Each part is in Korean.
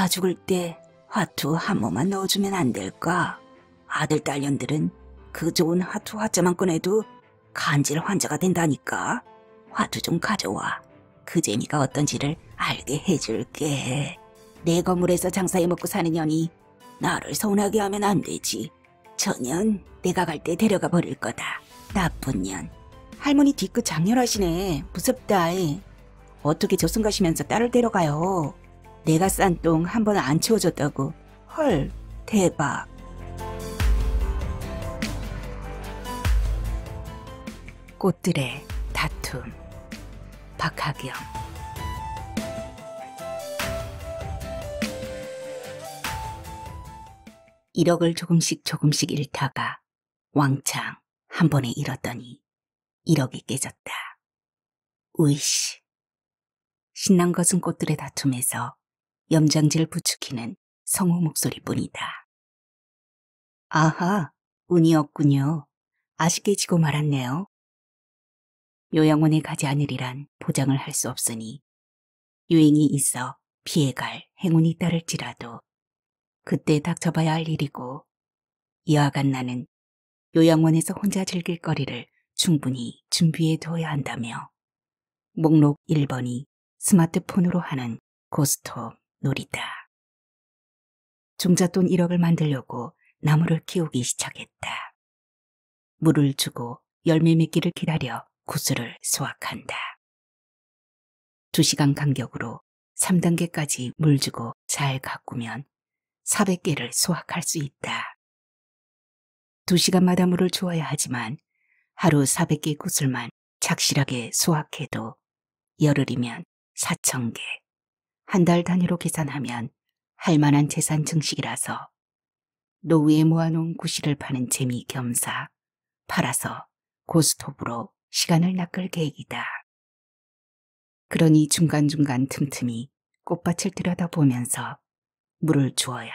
나 죽을 때 화투 한 모만 넣어주면 안 될까? 아들 딸년들은 그 좋은 화투 화자만 꺼내도 간질 환자가 된다니까. 화투 좀 가져와. 그 재미가 어떤지를 알게 해줄게. 내 건물에서 장사해 먹고 사는 년이 나를 서운하게 하면 안 되지. 저 년 내가 갈 때 데려가 버릴 거다. 나쁜 년. 할머니 뒤끝 장렬하시네. 무섭다. 어떻게 저승 가시면서 딸을 데려가요. 내가 싼 똥 한 번 안 치워줬다고. 헐, 대박. 꽃들의 다툼. 박하경. (1억을) 조금씩 잃다가 왕창 한 번에 잃었더니 1억이 깨졌다. 으이씨. 신난 것은 꽃들의 다툼에서 염장지를 부추기는 성우 목소리뿐이다. 아하, 운이 없군요. 아쉽게 지고 말았네요. 요양원에 가지 않으리란 보장을 할 수 없으니 유행이 있어 피해갈 행운이 있다를지라도 그때 닥쳐봐야 할 일이고, 이와 같 나는 요양원에서 혼자 즐길 거리를 충분히 준비해 둬야 한다며 목록 1번이 스마트폰으로 하는 고스톱 놀이다. 종잣돈 1억을 만들려고 나무를 키우기 시작했다. 물을 주고 열매 맺기를 기다려 구슬을 수확한다. 2시간 간격으로 3단계까지 물 주고 잘 가꾸면 400개를 수확할 수 있다. 2시간마다 물을 주어야 하지만 하루 400개 구슬만 착실하게 수확해도 열흘이면 4,000개. 한 달 단위로 계산하면 할 만한 재산 증식이라서 노후에 모아놓은 구실을 파는 재미 겸사 팔아서 고스톱으로 시간을 낚을 계획이다. 그러니 중간중간 틈틈이 꽃밭을 들여다보면서 물을 주어야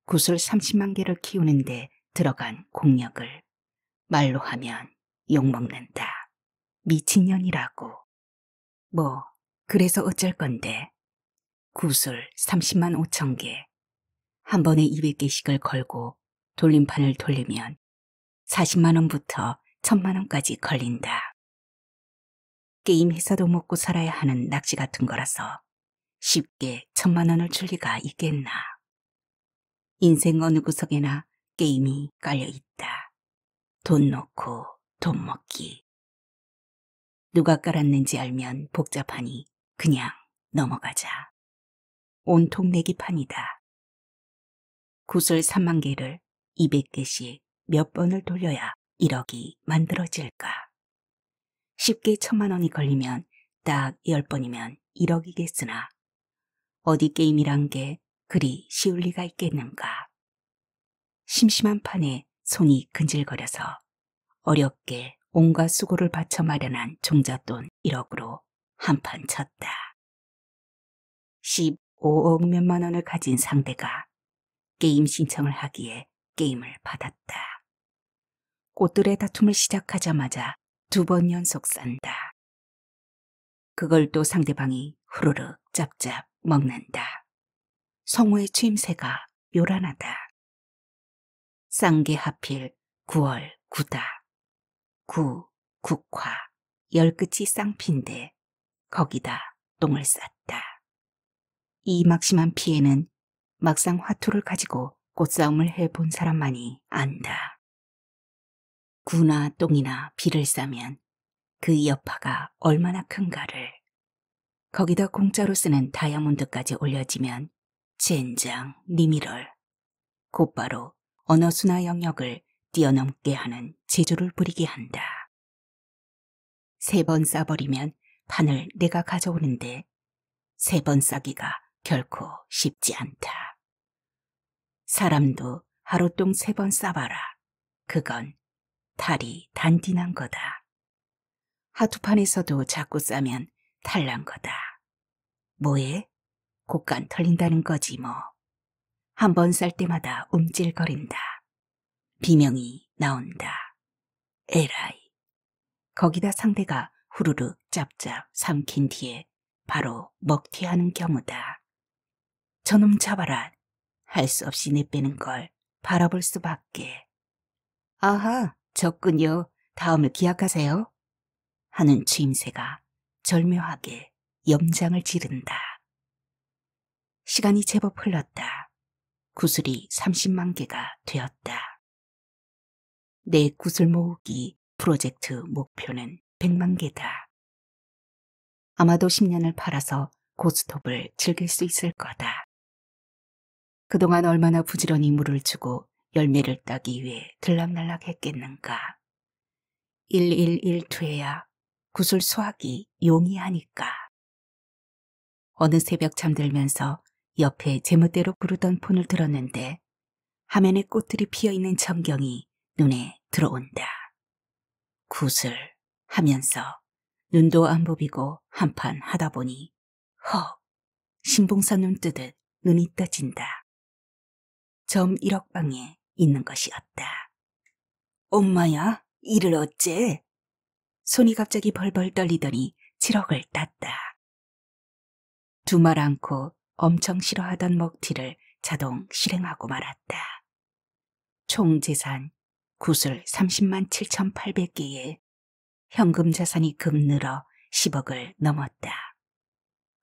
구슬 30만 개를 키우는데 들어간 공력을 말로 하면 욕먹는다. 미친년이라고. 뭐 그래서 어쩔 건데. 구슬 30만 5천 개. 한 번에 200개씩을 걸고 돌림판을 돌리면 40만 원부터 1,000만 원까지 걸린다. 게임해서도 먹고 살아야 하는 낚시 같은 거라서 쉽게 1,000만 원을 줄 리가 있겠나. 인생 어느 구석에나 게임이 깔려있다. 돈 놓고 돈 먹기. 누가 깔았는지 알면 복잡하니 그냥 넘어가자. 온통 내기판이다. 구슬 3만 개를 200개씩 몇 번을 돌려야 1억이 만들어질까. 쉽게 1,000만 원이 걸리면 딱 10번이면 1억이겠으나 어디 게임이란 게 그리 쉬울 리가 있겠는가. 심심한 판에 손이 근질거려서 어렵게 온갖 수고를 바쳐 마련한 종잣돈 1억으로 한 판 쳤다. 15억 몇만 원을 가진 상대가 게임 신청을 하기에 게임을 받았다. 꽃들의 다툼을 시작하자마자 2번 연속 싼다. 그걸 또 상대방이 후루룩 짭짭 먹는다. 성우의 추임새가 요란하다. 싼 게 하필 9월 9다. 9, 국화, 10끝이 쌍피인데 거기다 똥을 쌌다. 이 막심한 피해는 막상 화투를 가지고 꽃싸움을 해본 사람만이 안다. 구나 똥이나 비를 싸면 그 여파가 얼마나 큰가를. 거기다 공짜로 쓰는 다이아몬드까지 올려지면 젠장 니미럴. 곧바로 언어수나 영역을 뛰어넘게 하는 재주를 부리게 한다. 3번 싸버리면 판을 내가 가져오는데 3번 싸기가 결코 쉽지 않다. 사람도 하루똥 3번 싸봐라. 그건 탈이 단디난 거다. 하투판에서도 자꾸 싸면 탈난 거다. 뭐해? 곡간 털린다는 거지 뭐. 한 번 쌀 때마다 움찔거린다. 비명이 나온다. 에라이. 거기다 상대가 후루룩 짭짭 삼킨 뒤에 바로 먹튀하는 경우다. 저놈 잡아라. 할 수 없이 내빼는 걸 바라볼 수밖에. 아하, 적군요. 다음을 기약하세요. 하는 추임새가 절묘하게 염장을 지른다. 시간이 제법 흘렀다. 구슬이 30만 개가 되었다. 내 구슬 모으기 프로젝트 목표는 100만 개다. 아마도 10년을 팔아서 고스톱을 즐길 수 있을 거다. 그동안 얼마나 부지런히 물을 주고 열매를 따기 위해 들락날락 했겠는가. 1112해야 구슬 수확이 용이하니까. 어느 새벽 잠들면서 옆에 제멋대로 부르던 폰을 들었는데 화면에 꽃들이 피어있는 전경이 눈에 들어온다. 구슬 하면서 눈도 안 부비고 한판 하다 보니 헉, 신봉사 눈 뜨듯 눈이 떠진다. 점 1억 방에 있는 것이었다. 엄마야, 이를 어째? 손이 갑자기 벌벌 떨리더니 7억을 땄다. 두말 않고 엄청 싫어하던 먹튀를 자동 실행하고 말았다. 총 재산 구슬 30만 7,800개에 현금 자산이 급 늘어 10억을 넘었다.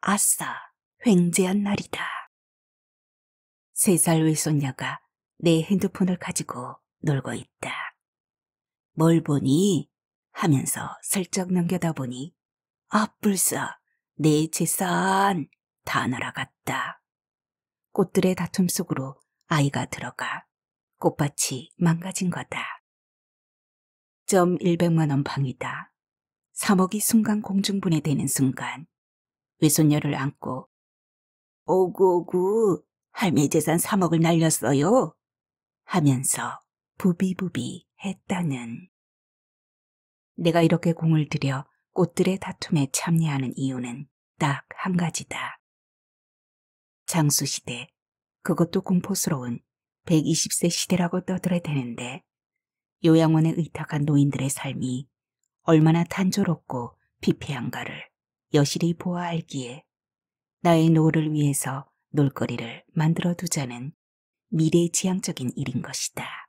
아싸, 횡재한 날이다. 3살 외손녀가 내 핸드폰을 가지고 놀고 있다. 뭘 보니? 하면서 슬쩍 넘겨다 보니 불싸, 내 재산 다 날아갔다. 꽃들의 다툼 속으로 아이가 들어가 꽃밭이 망가진 거다. 점 100만 원 방이다. 3억이 순간 공중분해되는 순간 외손녀를 안고 오구오구 할매 재산 3억을 날렸어요 하면서 부비부비 했다는. 내가 이렇게 공을 들여 꽃들의 다툼에 참여하는 이유는 딱 한 가지다. 장수시대, 그것도 공포스러운 120세 시대라고 떠들어대는데 요양원에 의탁한 노인들의 삶이 얼마나 단조롭고 피폐한가를 여실히 보아 알기에 나의 노후를 위해서 놀거리를 만들어두자는 미래지향적인 일인 것이다.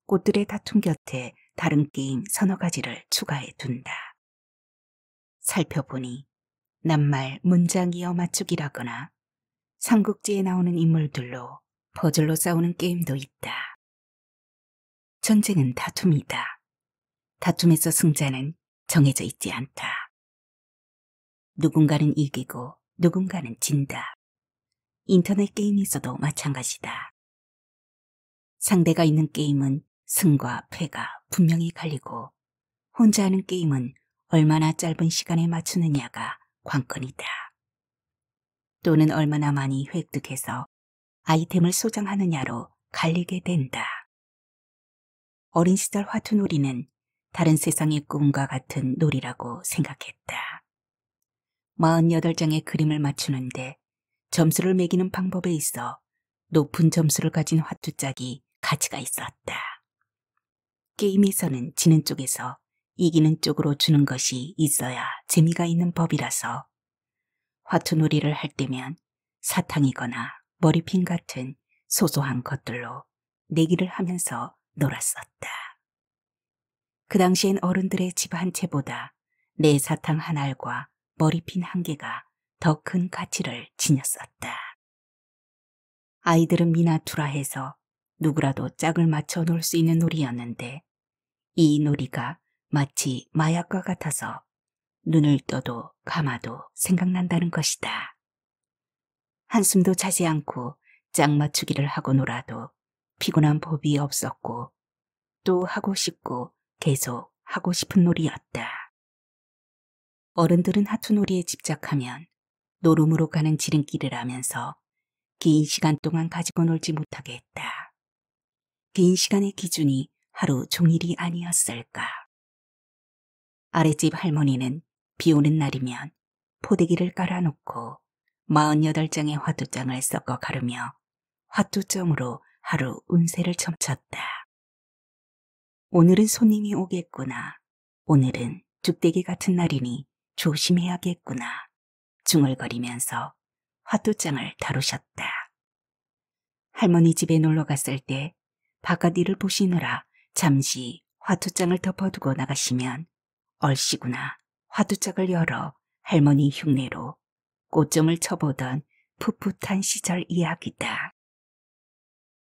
꽃들의 다툼 곁에 다른 게임 서너 가지를 추가해 둔다. 살펴보니 낱말 문장 이어 맞추기라거나 삼국지에 나오는 인물들로 퍼즐로 싸우는 게임도 있다. 전쟁은 다툼이다. 다툼에서 승자는 정해져 있지 않다. 누군가는 이기고 누군가는 진다. 인터넷 게임에서도 마찬가지다. 상대가 있는 게임은 승과 패가 분명히 갈리고 혼자 하는 게임은 얼마나 짧은 시간에 맞추느냐가 관건이다. 또는 얼마나 많이 획득해서 아이템을 소장하느냐로 갈리게 된다. 어린 시절 화투놀이는 다른 세상의 꿈과 같은 놀이라고 생각했다. 48장의 그림을 맞추는데 점수를 매기는 방법에 있어 높은 점수를 가진 화투짝이 가치가 있었다. 게임에서는 지는 쪽에서 이기는 쪽으로 주는 것이 있어야 재미가 있는 법이라서 화투놀이를 할 때면 사탕이거나 머리핀 같은 소소한 것들로 내기를 하면서 놀았었다. 그 당시엔 어른들의 집 한 채보다 내 사탕 한 알과 머리핀 한 개가 더 큰 가치를 지녔었다. 아이들은 미나투라 해서 누구라도 짝을 맞춰 놀 수 있는 놀이였는데 이 놀이가 마치 마약과 같아서 눈을 떠도 감아도 생각난다는 것이다. 한숨도 자지 않고 짝 맞추기를 하고 놀아도 피곤한 법이 없었고 또 하고 싶고 계속 하고 싶은 놀이였다. 어른들은 하투놀이에 집착하면 노름으로 가는 지름길을 하면서 긴 시간 동안 가지고 놀지 못하게 했다. 긴 시간의 기준이 하루 종일이 아니었을까. 아랫집 할머니는 비 오는 날이면 포대기를 깔아놓고 48장의 화투장을 섞어 가르며 화투점으로 하루 운세를 점쳤다. 오늘은 손님이 오겠구나. 오늘은 죽대기 같은 날이니 조심해야겠구나. 중얼거리면서 화투장을 다루셨다. 할머니 집에 놀러 갔을 때 바깥 일을 보시느라 잠시 화투장을 덮어두고 나가시면 얼씨구나 화투장을 열어 할머니 흉내로 꽃점을 쳐보던 풋풋한 시절 이야기다.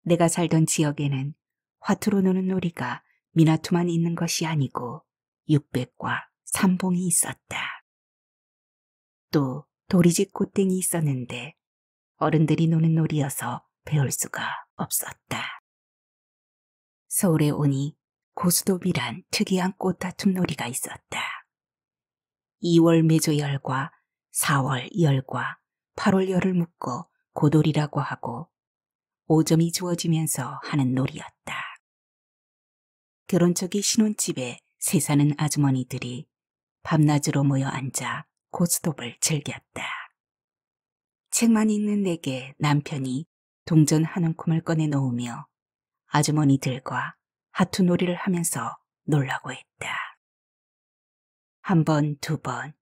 내가 살던 지역에는 화투로 노는 놀이가 미나투만 있는 것이 아니고 육백과 삼봉이 있었다. 또 도리지 꽃땡이 있었는데 어른들이 노는 놀이여서 배울 수가 없었다. 서울에 오니 고스톱이란 특이한 꽃다툼 놀이가 있었다. 2월 매조열과 4월 열과 8월 열을 묶고 고돌이라고 하고 5점이 주어지면서 하는 놀이였다. 결혼 초기 신혼집에 새 사는 아주머니들이 밤낮으로 모여 앉아 고스톱을 즐겼다. 책만 읽는 내게 남편이 동전 한 움큼을 꺼내 놓으며 아주머니들과 하투놀이를 하면서 놀라고 했다. 한 번, 두 번,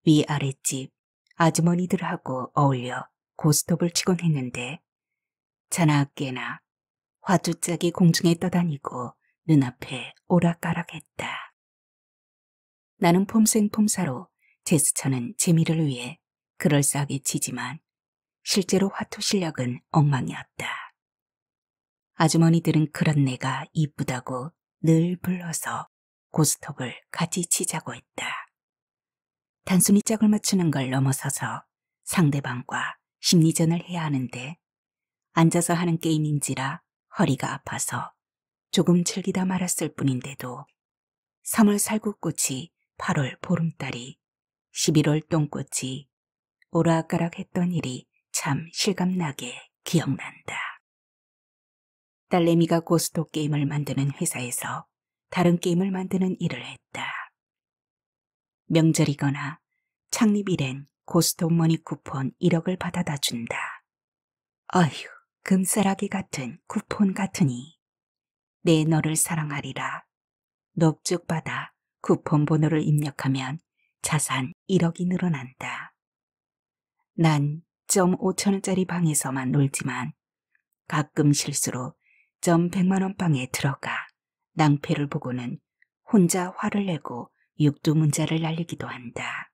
위아랫집 아주머니들하고 어울려 고스톱을 치곤 했는데 자나 깨나 화투짝이 공중에 떠다니고 눈앞에 오락가락했다. 나는 폼생폼사로 제스처는 재미를 위해 그럴싸하게 치지만 실제로 화투 실력은 엉망이었다. 아주머니들은 그런 내가 이쁘다고 늘 불러서 고스톱을 같이 치자고 했다. 단순히 짝을 맞추는 걸 넘어서서 상대방과 심리전을 해야 하는데 앉아서 하는 게임인지라 허리가 아파서 조금 즐기다 말았을 뿐인데도 3월 살구꽃이 8월 보름달이 11월 똥꽃이 오락가락 했던 일이 참 실감나게 기억난다. 딸내미가 고스톱 게임을 만드는 회사에서 다른 게임을 만드는 일을 했다. 명절이거나 창립일엔 고스톱 머니 쿠폰 1억을 받아다 준다. 어휴, 금싸라기 같은 쿠폰 같으니 내 너를 사랑하리라. 넙죽 받아 쿠폰 번호를 입력하면 자산 1억이 늘어난다. 난 5천원짜리 방에서만 놀지만 가끔 실수로 100만원 방에 들어가 낭패를 보고는 혼자 화를 내고 육두문자를 날리기도 한다.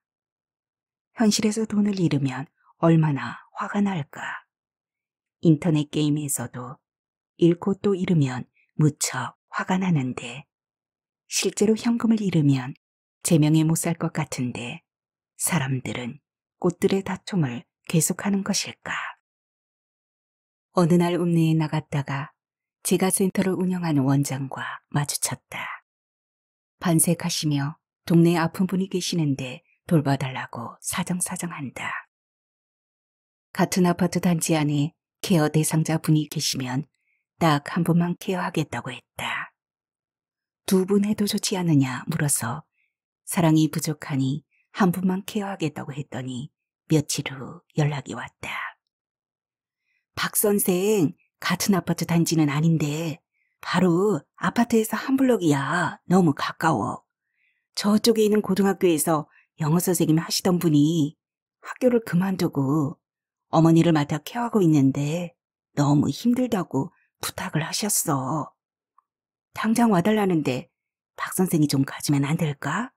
현실에서 돈을 잃으면 얼마나 화가 날까. 인터넷 게임에서도 잃고 또 잃으면 무척 화가 나는데 실제로 현금을 잃으면 제명에 못 살 것 같은데 사람들은 꽃들의 다툼을 계속하는 것일까. 어느 날 읍내에 나갔다가 제가 센터를 운영하는 원장과 마주쳤다. 반색하시며 동네에 아픈 분이 계시는데 돌봐달라고 사정사정한다. 같은 아파트 단지 안에 케어 대상자 분이 계시면 딱 한 분만 케어하겠다고 했다. 2분 해도 좋지 않느냐 물어서 사랑이 부족하니 한 분만 케어하겠다고 했더니 며칠 후 연락이 왔다. 박 선생, 같은 아파트 단지는 아닌데 바로 아파트에서 한 블럭이야. 너무 가까워. 저쪽에 있는 고등학교에서 영어 선생님이 하시던 분이 학교를 그만두고 어머니를 맡아 케어하고 있는데 너무 힘들다고 부탁을 하셨어. 당장 와달라는데 박 선생이 좀 가주면 안 될까?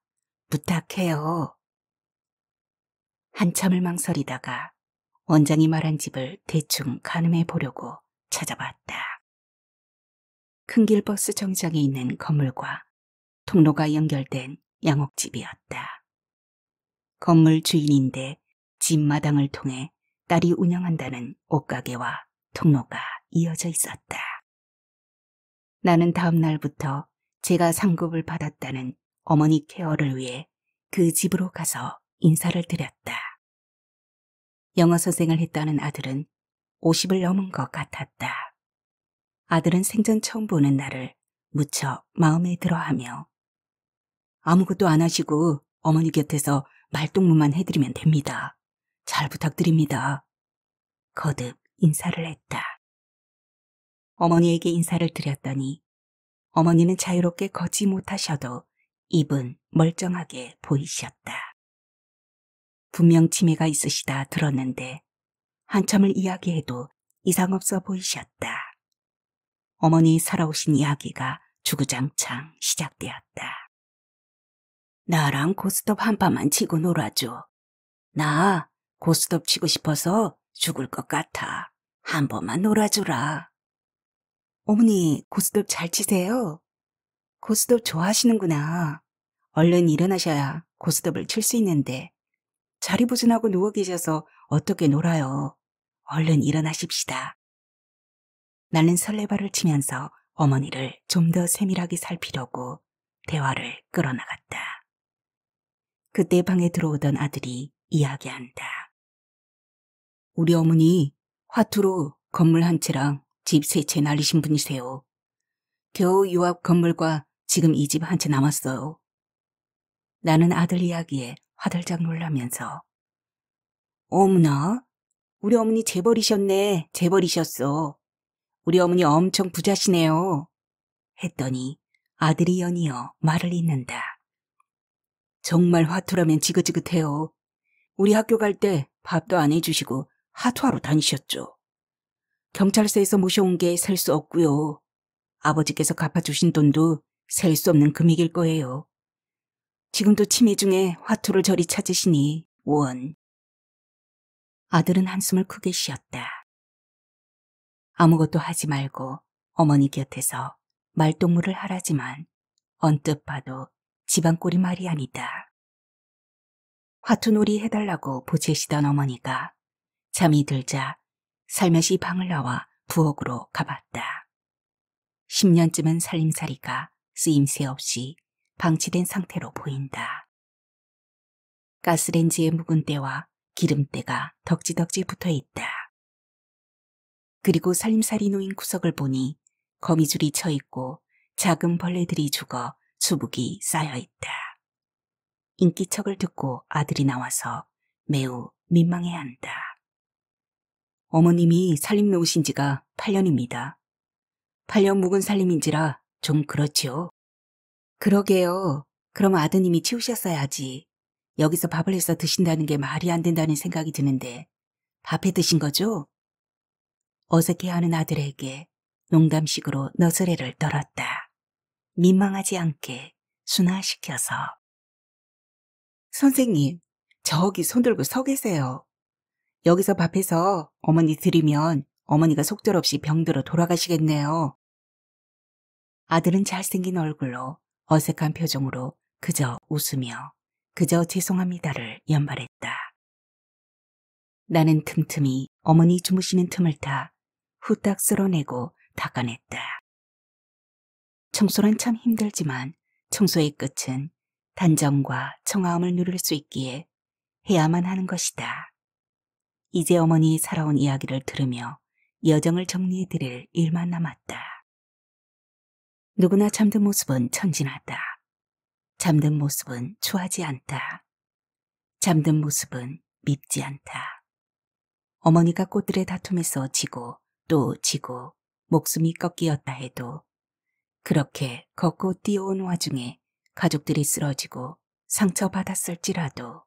부탁해요. 한참을 망설이다가 원장이 말한 집을 대충 가늠해 보려고 찾아봤다. 큰 길 버스 정류장에 있는 건물과 통로가 연결된 양옥집이었다. 건물 주인인데 집 마당을 통해 딸이 운영한다는 옷가게와 통로가 이어져 있었다. 나는 다음 날부터 제가 상급을 받았다는 어머니 케어를 위해 그 집으로 가서 인사를 드렸다. 영어 선생을 했다는 아들은 50을 넘은 것 같았다. 아들은 생전 처음 보는 나를 무척 마음에 들어하며 아무것도 안 하시고 어머니 곁에서 말동무만 해드리면 됩니다. 잘 부탁드립니다. 거듭 인사를 했다. 어머니에게 인사를 드렸더니 어머니는 자유롭게 걷지 못하셔도 입은 멀쩡하게 보이셨다. 분명 치매가 있으시다 들었는데 한참을 이야기해도 이상 없어 보이셨다. 어머니 살아오신 이야기가 주구장창 시작되었다. 나랑 고스톱 한 판만 치고 놀아줘. 나 고스톱 치고 싶어서 죽을 것 같아. 한 번만 놀아주라. 어머니 고스톱 잘 치세요? 고스톱 좋아하시는구나. 얼른 일어나셔야 고스톱을 칠 수 있는데 자리보존하고 누워 계셔서 어떻게 놀아요. 얼른 일어나십시다. 나는 설레발을 치면서 어머니를 좀 더 세밀하게 살피려고 대화를 끌어나갔다. 그때 방에 들어오던 아들이 이야기한다. 우리 어머니 화투로 건물 한 채랑 집 세 채 날리신 분이세요. 겨우 요 앞 건물과 지금 이 집 한 채 남았어요. 나는 아들 이야기에 화들짝 놀라면서 어머나, 우리 어머니 재벌이셨네. 재벌이셨어. 우리 어머니 엄청 부자시네요. 했더니 아들이 연이어 말을 잇는다. 정말 화투라면 지긋지긋해요. 우리 학교 갈 때 밥도 안 해주시고 화투하러 다니셨죠. 경찰서에서 모셔온 게 셀 수 없고요. 아버지께서 갚아주신 돈도 셀 수 없는 금액일 거예요. 지금도 치매 중에 화투를 저리 찾으시니 원. 아들은 한숨을 크게 쉬었다. 아무것도 하지 말고 어머니 곁에서 말동무를 하라지만 언뜻 봐도 집안꼴이 말이 아니다. 화투놀이 해달라고 보채시던 어머니가 잠이 들자 살며시 방을 나와 부엌으로 가봤다. 10년쯤은 살림살이가 쓰임새 없이 방치된 상태로 보인다. 가스렌지의 묵은 때와 기름때가 덕지덕지 붙어있다. 그리고 살림살이 놓인 구석을 보니 거미줄이 쳐있고 작은 벌레들이 죽어 수북이 쌓여있다. 인기척을 듣고 아들이 나와서 매우 민망해한다. 어머님이 살림 놓으신 지가 8년입니다. 8년 묵은 살림인지라 좀 그렇지요. 그러게요. 그럼 아드님이 치우셨어야지. 여기서 밥을 해서 드신다는 게 말이 안 된다는 생각이 드는데 밥해 드신 거죠? 어색해하는 아들에게 농담식으로 너스레를 떨었다. 민망하지 않게 순화시켜서. 선생님, 저기 손 들고 서 계세요. 여기서 밥해서 어머니 드리면 어머니가 속절없이 병들어 돌아가시겠네요. 아들은 잘생긴 얼굴로 어색한 표정으로 그저 웃으며 그저 죄송합니다를 연발했다. 나는 틈틈이 어머니 주무시는 틈을 타 후딱 쓸어내고 닦아냈다. 청소란 참 힘들지만 청소의 끝은 단정과 청아함을 누릴 수 있기에 해야만 하는 것이다. 이제 어머니의 살아온 이야기를 들으며 여정을 정리해드릴 일만 남았다. 누구나 잠든 모습은 천진하다. 잠든 모습은 추하지 않다. 잠든 모습은 밉지 않다. 어머니가 꽃들의 다툼에서 지고 또 지고 목숨이 꺾이었다 해도 그렇게 걷고 뛰어온 와중에 가족들이 쓰러지고 상처받았을지라도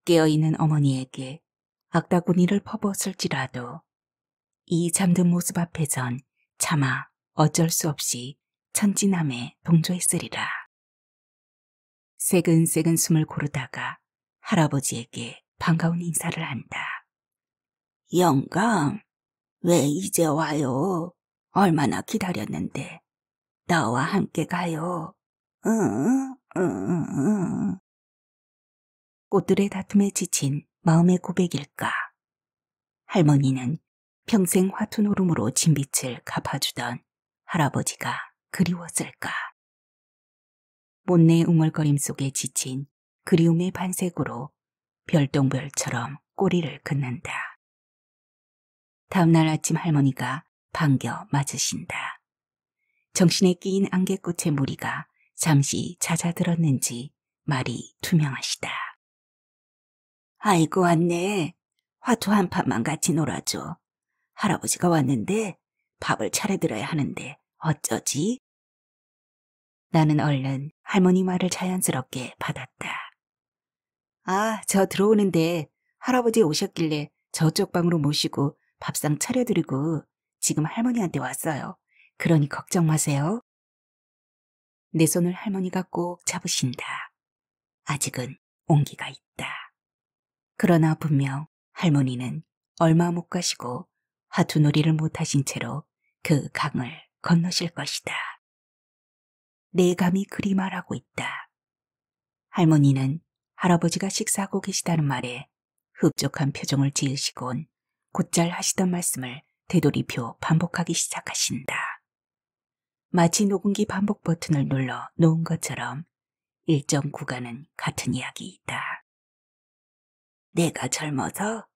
깨어있는 어머니에게 악다구니를 퍼부었을지라도 이 잠든 모습 앞에선 차마 어쩔 수 없이 천진함에 동조했으리라. 새근새근 숨을 고르다가 할아버지에게 반가운 인사를 한다. 영감, 왜 이제 와요? 얼마나 기다렸는데. 나와 함께 가요. 응, 응, 응. 꽃들의 다툼에 지친 마음의 고백일까? 할머니는 평생 화투노름으로 진빛을 갚아주던 할아버지가 그리웠을까? 못내 웅얼거림 속에 지친 그리움의 반색으로 별똥별처럼 꼬리를 긋는다. 다음날 아침 할머니가 반겨 맞으신다. 정신에 끼인 안개꽃의 무리가 잠시 잦아들었는지 말이 투명하시다. 아이고 왔네. 화투 한 판만 같이 놀아줘. 할아버지가 왔는데 밥을 차려드려야 하는데 어쩌지? 나는 얼른 할머니 말을 자연스럽게 받았다. 아, 저 들어오는데 할아버지 오셨길래 저쪽 방으로 모시고 밥상 차려드리고 지금 할머니한테 왔어요. 그러니 걱정 마세요. 내 손을 할머니가 꼭 잡으신다. 아직은 온기가 있다. 그러나 분명 할머니는 얼마 못 가시고 화투놀이를 못하신 채로 그 강을 건너실 것이다. 내 감이 그리 말하고 있다. 할머니는 할아버지가 식사하고 계시다는 말에 흡족한 표정을 지으시곤 곧잘 하시던 말씀을 되돌이표 반복하기 시작하신다. 마치 녹음기 반복 버튼을 눌러 놓은 것처럼 일정 구간은 같은 이야기이다. 내가 젊어서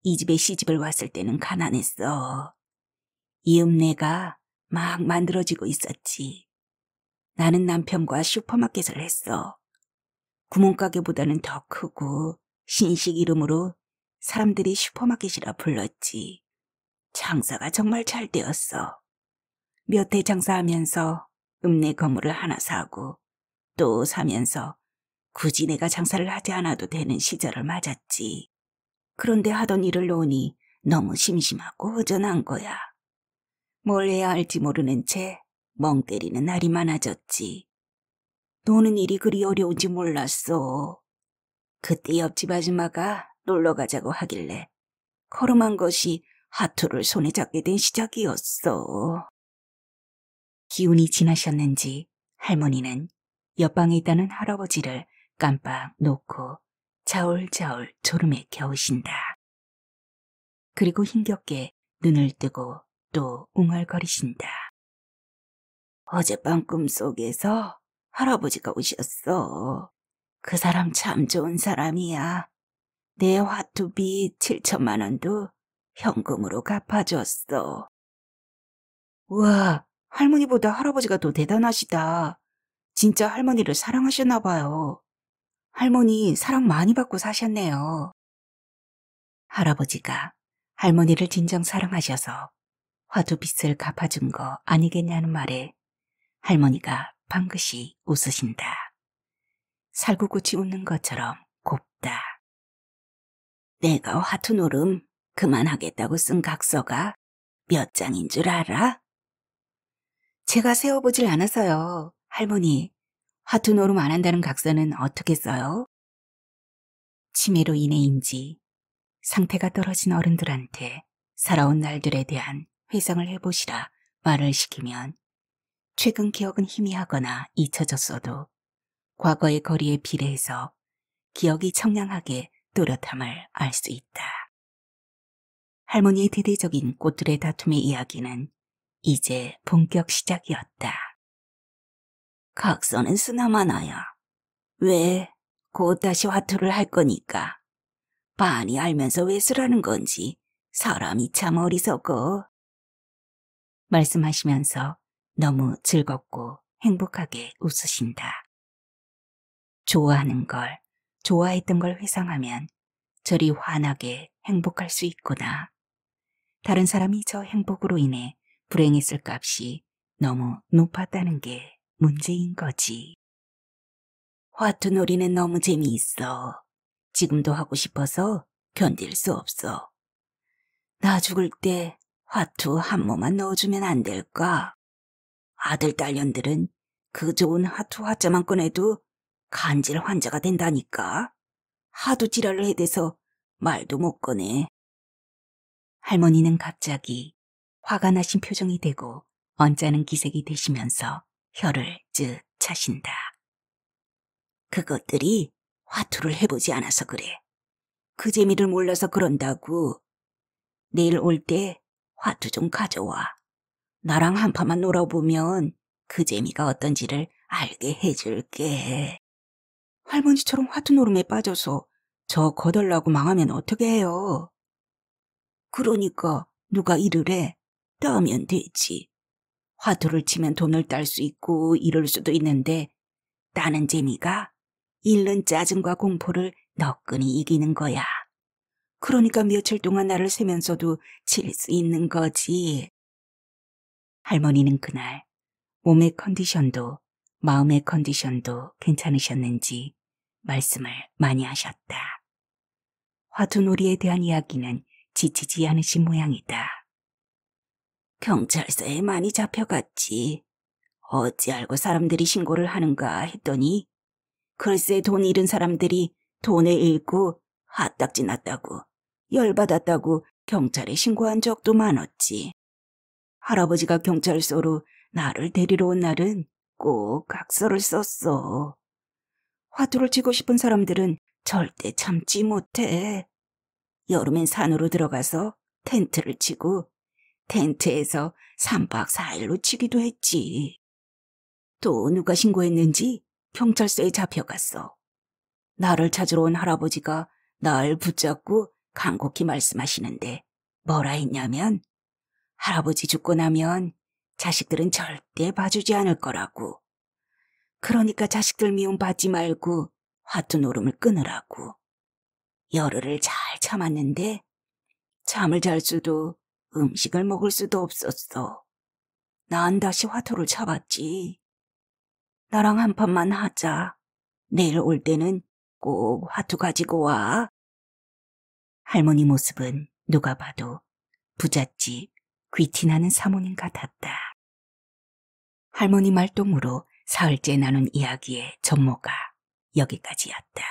이 집에 시집을 왔을 때는 가난했어. 이음내가 막 만들어지고 있었지. 나는 남편과 슈퍼마켓을 했어. 구멍가게보다는 더 크고 신식 이름으로 사람들이 슈퍼마켓이라 불렀지. 장사가 정말 잘 되었어. 몇 해 장사하면서 읍내 건물을 하나 사고 또 사면서 굳이 내가 장사를 하지 않아도 되는 시절을 맞았지. 그런데 하던 일을 놓으니 너무 심심하고 허전한 거야. 뭘 해야 할지 모르는 채 멍 때리는 날이 많아졌지. 노는 일이 그리 어려운지 몰랐어. 그때 옆집 아줌마가 놀러 가자고 하길래 걸음한 것이 하투를 손에 잡게 된 시작이었어. 기운이 지나셨는지 할머니는 옆방에 있다는 할아버지를 깜빡 놓고 자울자울 졸음에 겨우신다. 그리고 힘겹게 눈을 뜨고 또 웅얼거리신다. 어젯밤 꿈속에서 할아버지가 오셨어. 그 사람 참 좋은 사람이야. 내 화투비 7천만 원도 현금으로 갚아줬어. 우와, 할머니보다 할아버지가 더 대단하시다. 진짜 할머니를 사랑하셨나 봐요. 할머니 사랑 많이 받고 사셨네요. 할아버지가 할머니를 진정 사랑하셔서 화투빚을 갚아준 거 아니겠냐는 말에 할머니가 방긋이 웃으신다. 살구꽃이 웃는 것처럼 곱다. 내가 화투 노름 그만하겠다고 쓴 각서가 몇 장인 줄 알아? 제가 세어보질 않아서요. 할머니, 화투 노름 안 한다는 각서는 어떻게 써요? 치매로 인해인지 상태가 떨어진 어른들한테 살아온 날들에 대한 회상을 해보시라 말을 시키면 최근 기억은 희미하거나 잊혀졌어도 과거의 거리에 비례해서 기억이 청량하게 또렷함을 알 수 있다. 할머니의 대대적인 꽃들의 다툼의 이야기는 이제 본격 시작이었다. 각서는 쓰나마나야. 왜? 곧 다시 화투를 할 거니까. 빤히 알면서 왜 쓰라는 건지 사람이 참 어리석어. 말씀하시면서 너무 즐겁고 행복하게 웃으신다. 좋아하는 걸, 좋아했던 걸 회상하면 저리 환하게 행복할 수 있구나. 다른 사람이 저 행복으로 인해 불행했을 값이 너무 높았다는 게 문제인 거지. 화투놀이는 너무 재미있어. 지금도 하고 싶어서 견딜 수 없어. 나 죽을 때 화투 한 모만 넣어주면 안 될까? 아들 딸년들은 그 좋은 화투 화자만 꺼내도 간질 환자가 된다니까. 하도 지랄을 해대서 말도 못 꺼내. 할머니는 갑자기 화가 나신 표정이 되고 언짢은 기색이 되시면서 혀를 쓱 차신다. 그것들이 화투를 해보지 않아서 그래. 그 재미를 몰라서 그런다고. 내일 올 때 화투 좀 가져와. 나랑 한 판만 놀아보면 그 재미가 어떤지를 알게 해줄게. 할머니처럼 화투 노름에 빠져서 저 거덜나고 망하면 어떻게 해요? 그러니까 누가 일을 해? 따면 되지. 화투를 치면 돈을 딸 수 있고 이럴 수도 있는데 따는 재미가 잃는 짜증과 공포를 너끈히 이기는 거야. 그러니까 며칠 동안 나를 세면서도 칠 수 있는 거지. 할머니는 그날 몸의 컨디션도 마음의 컨디션도 괜찮으셨는지 말씀을 많이 하셨다. 화투놀이에 대한 이야기는 지치지 않으신 모양이다. 경찰서에 많이 잡혀갔지. 어찌 알고 사람들이 신고를 하는가 했더니 글쎄 돈 잃은 사람들이 돈을 잃고 화딱지 났다고 열받았다고 경찰에 신고한 적도 많았지. 할아버지가 경찰서로 나를 데리러 온 날은 꼭 각서를 썼어. 화투를 치고 싶은 사람들은 절대 참지 못해. 여름엔 산으로 들어가서 텐트를 치고 텐트에서 3박 4일로 치기도 했지. 또 누가 신고했는지 경찰서에 잡혀갔어. 나를 찾으러 온 할아버지가 날 붙잡고 간곡히 말씀하시는데 뭐라 했냐면 할아버지 죽고 나면 자식들은 절대 봐주지 않을 거라고. 그러니까 자식들 미움 받지 말고 화투 노름을 끊으라고. 열흘을 잘 참았는데 잠을 잘 수도 음식을 먹을 수도 없었어. 난 다시 화투를 쳐봤지. 나랑 한 판만 하자. 내일 올 때는 꼭 화투 가지고 와. 할머니 모습은 누가 봐도 부잣집 귀티나는 사모님 같았다. 할머니 말동무로 사흘째 나눈 이야기의 전모가 여기까지였다.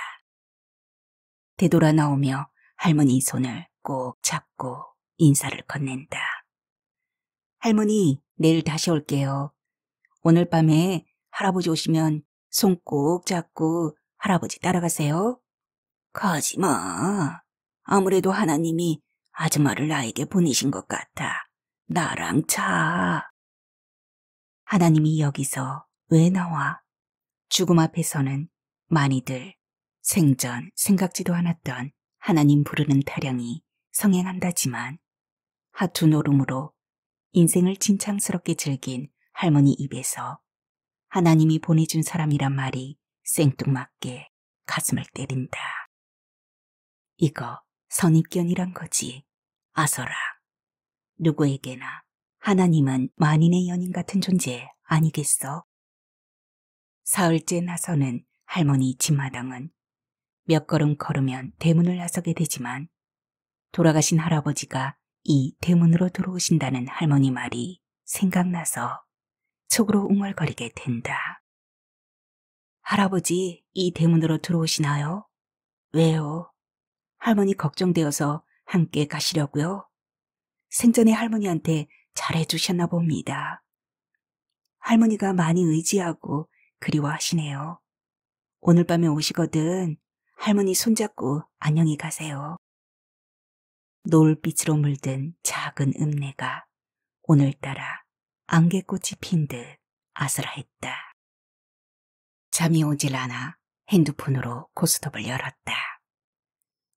되돌아 나오며 할머니 손을 꼭 잡고 인사를 건넨다. 할머니, 내일 다시 올게요. 오늘 밤에 할아버지 오시면 손 꼭 잡고 할아버지 따라가세요. 가지 마. 아무래도 하나님이 아줌마를 나에게 보내신 것 같아. 나랑 자. 하나님이 여기서 왜 나와? 죽음 앞에서는 많이들 생전 생각지도 않았던 하나님 부르는 타령이 성행한다지만 하투 노름으로 인생을 진창스럽게 즐긴 할머니 입에서 하나님이 보내준 사람이란 말이 생뚱맞게 가슴을 때린다. 이거 선입견이란 거지. 아서라. 누구에게나 하나님은 만인의 연인 같은 존재 아니겠어? 사흘째 나서는 할머니 집마당은 몇 걸음 걸으면 대문을 나서게 되지만 돌아가신 할아버지가 이 대문으로 들어오신다는 할머니 말이 생각나서 속으로 웅얼거리게 된다. 할아버지, 이 대문으로 들어오시나요? 왜요? 할머니 걱정되어서 함께 가시려고요? 생전에 할머니한테 잘해주셨나 봅니다. 할머니가 많이 의지하고 그리워하시네요. 오늘 밤에 오시거든 할머니 손잡고 안녕히 가세요. 노을빛으로 물든 작은 읍내가 오늘따라 안개꽃이 핀 듯 아슬했다. 잠이 오질 않아 핸드폰으로 고스톱을 열었다.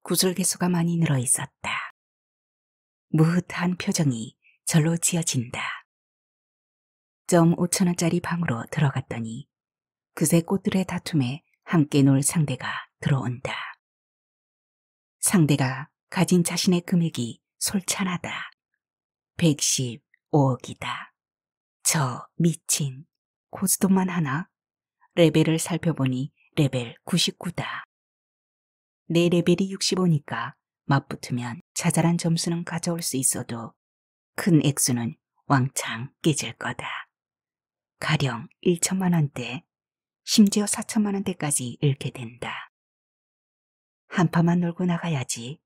구슬개수가 많이 늘어 있었다. 무흐한 표정이 절로 지어진다. 5천원짜리 방으로 들어갔더니 그새 꽃들의 다툼에 함께 놀 상대가 들어온다. 상대가 가진 자신의 금액이 솔찬하다. 115억이다. 저 미친 고스톱만 하나? 레벨을 살펴보니 레벨 99다. 내 레벨이 65니까 맞붙으면 자잘한 점수는 가져올 수 있어도 큰 액수는 왕창 깨질 거다. 가령 1천만 원대, 심지어 4천만 원대까지 잃게 된다. 한 판만 놀고 나가야지.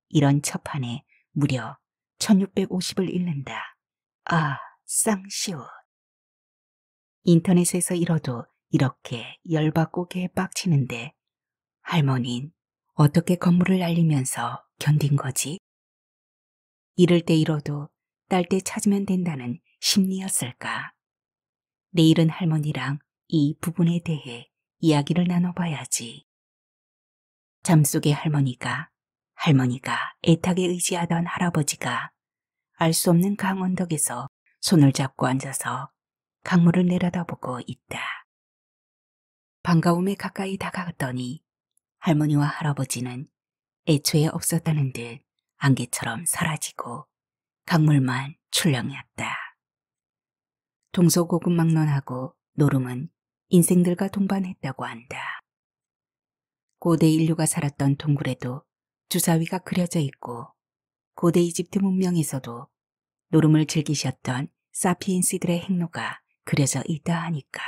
이런 첫판에 무려 1650을 잃는다. 아, 쌍시옷. 인터넷에서 잃어도 이렇게 열받고 개빡치는데 할머니는 어떻게 건물을 날리면서 견딘 거지? 잃을 때 잃어도 딸 때 찾으면 된다는 심리였을까? 내일은 할머니랑 이 부분에 대해 이야기를 나눠봐야지. 잠속의 할머니가 애타게 의지하던 할아버지가 알 수 없는 강 언덕에서 손을 잡고 앉아서 강물을 내려다보고 있다. 반가움에 가까이 다가갔더니 할머니와 할아버지는 애초에 없었다는 듯 안개처럼 사라지고 강물만 출렁였다. 동서고금막론하고 노름은 인생들과 동반했다고 한다. 고대 인류가 살았던 동굴에도 주사위가 그려져 있고 고대 이집트 문명에서도 노름을 즐기셨던 사피엔스들의 행로가 그려져 있다 하니까.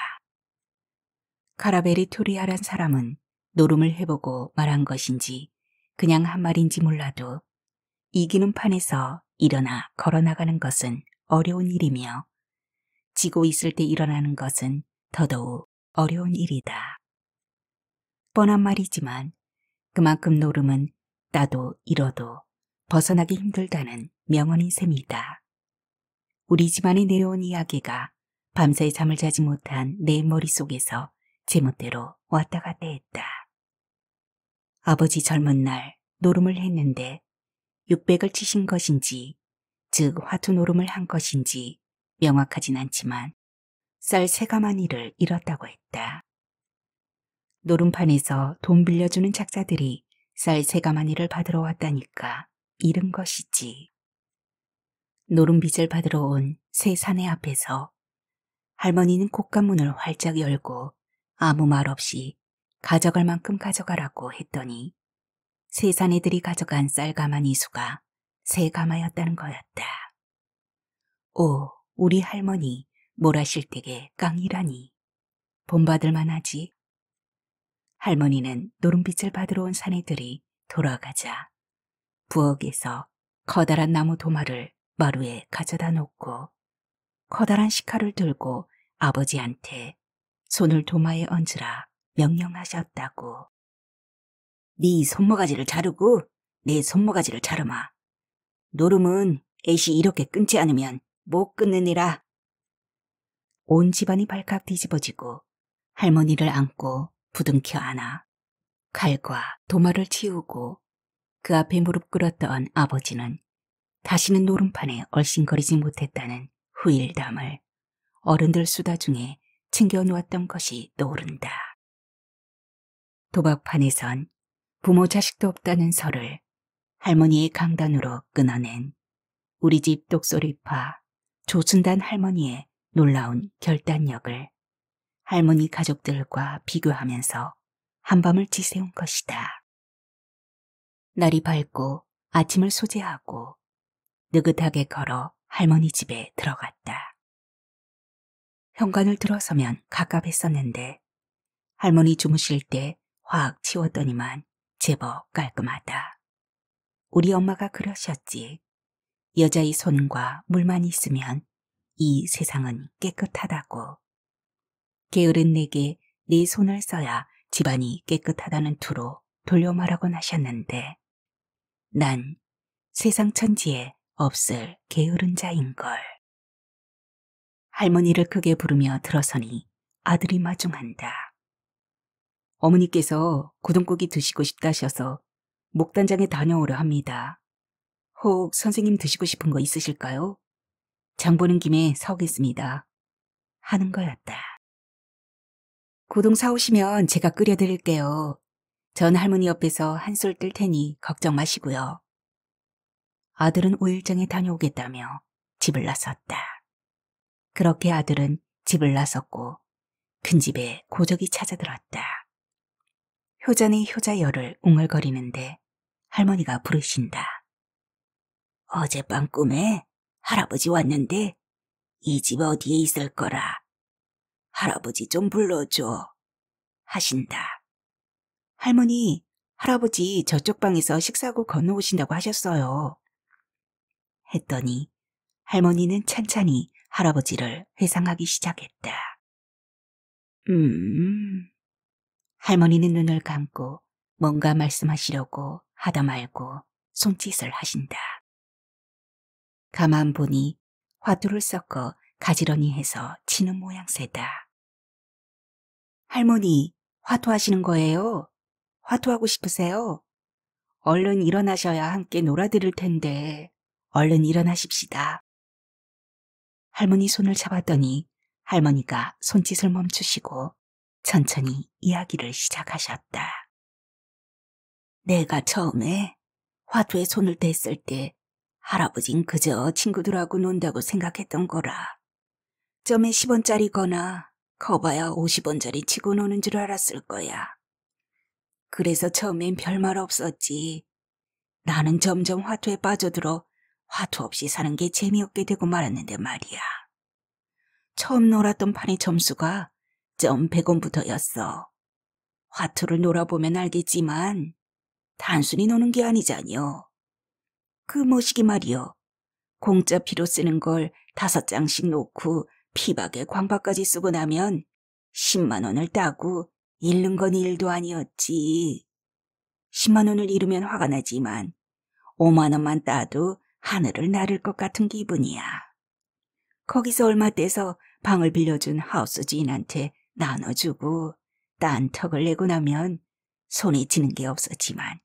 카라베리 투리아란 사람은 노름을 해보고 말한 것인지 그냥 한 말인지 몰라도 이기는 판에서 일어나 걸어나가는 것은 어려운 일이며 지고 있을 때 일어나는 것은 더더욱 어려운 일이다. 뻔한 말이지만 그만큼 노름은 따도 잃어도 벗어나기 힘들다는 명언인 셈이다. 우리 집안에 내려온 이야기가 밤새 잠을 자지 못한 내 머릿속에서 제멋대로 왔다 갔다 했다. 아버지 젊은 날 노름을 했는데 600을 치신 것인지 즉 화투 노름을 한 것인지 명확하진 않지만 쌀 3가마니를 잃었다고 했다. 노름판에서 돈 빌려주는 작자들이 쌀 3가마니를 받으러 왔다니까 잃은 것이지. 노름빚을 받으러 온 새 사내 앞에서 할머니는 곶감문을 활짝 열고 아무 말 없이 가져갈 만큼 가져가라고 했더니 새 사내들이 가져간 쌀가마니 수가 3가마였다는 거였다. 오, 우리 할머니 몰아실 댁에 깡이라니. 본받을 만하지. 할머니는 노름빚을 받으러 온 사내들이 돌아가자 부엌에서 커다란 나무 도마를 마루에 가져다 놓고 커다란 식칼을 들고 아버지한테 손을 도마에 얹으라 명령하셨다고. 네 손모가지를 자르고 내 손모가지를 자르마. 노름은 애시 이렇게 끊지 않으면 못 끊느니라. 온 집안이 발칵 뒤집어지고 할머니를 안고 부둥켜 안아 칼과 도마를 치우고 그 앞에 무릎 꿇었던 아버지는 다시는 노름판에 얼씬거리지 못했다는 후일담을 어른들 수다 중에 챙겨놓았던 것이 떠오른다. 도박판에선 부모 자식도 없다는 설을 할머니의 강단으로 끊어낸 우리 집 똑소리파 조순단 할머니의 놀라운 결단력을 할머니 가족들과 비교하면서 한밤을 지새운 것이다. 날이 밝고 아침을 소재하고 느긋하게 걸어 할머니 집에 들어갔다. 현관을 들어서면 갑갑했었는데 할머니 주무실 때 확 치웠더니만 제법 깔끔하다. 우리 엄마가 그러셨지. 여자의 손과 물만 있으면 이 세상은 깨끗하다고. 게으른 내게 네 손을 써야 집안이 깨끗하다는 투로 돌려 말하곤 하셨는데 난 세상 천지에 없을 게으른 자인걸. 할머니를 크게 부르며 들어서니 아들이 마중한다. 어머니께서 고등고기 드시고 싶다셔서 목단장에 다녀오려 합니다. 혹 선생님 드시고 싶은 거 있으실까요? 장 보는 김에 사오겠습니다. 하는 거였다. 고동 사오시면 제가 끓여드릴게요. 전 할머니 옆에서 한술 뜰 테니 걱정 마시고요. 아들은 5일장에 다녀오겠다며 집을 나섰다. 그렇게 아들은 집을 나섰고 큰 집에 고적이 찾아들었다. 효자네 효자열을 웅얼거리는데 할머니가 부르신다. 어젯밤 꿈에 할아버지 왔는데 이 집 어디에 있을 거라. 할아버지 좀 불러줘. 하신다. 할머니, 할아버지 저쪽 방에서 식사하고 건너오신다고 하셨어요. 했더니 할머니는 찬찬히 할아버지를 회상하기 시작했다. 할머니는 눈을 감고 뭔가 말씀하시려고 하다 말고 손짓을 하신다. 가만 보니 화투를 섞어 가지런히 해서 치는 모양새다. 할머니, 화투하시는 거예요? 화투하고 싶으세요? 얼른 일어나셔야 함께 놀아드릴 텐데 얼른 일어나십시다. 할머니 손을 잡았더니 할머니가 손짓을 멈추시고 천천히 이야기를 시작하셨다. 내가 처음에 화투에 손을 댔을 때 할아버진 그저 친구들하고 논다고 생각했던 거라. 점에 10원짜리거나 커봐야 50원짜리 치고 노는 줄 알았을 거야. 그래서 처음엔 별말 없었지. 나는 점점 화투에 빠져들어 화투 없이 사는 게 재미없게 되고 말았는데 말이야. 처음 놀았던 판의 점수가 점 100원부터였어. 화투를 놀아보면 알겠지만 단순히 노는 게 아니잖여. 그 뭐시기 말이여. 공짜 피로 쓰는 걸 5장씩 놓고 피박에 광박까지 쓰고 나면 10만 원을 따고 잃는 건 일도 아니었지. 10만 원을 잃으면 화가 나지만 5만 원만 따도 하늘을 나를 것 같은 기분이야. 거기서 얼마 떼서 방을 빌려준 하우스 지인한테 나눠주고 딴 턱을 내고 나면 손에 쥐는 게 없었지만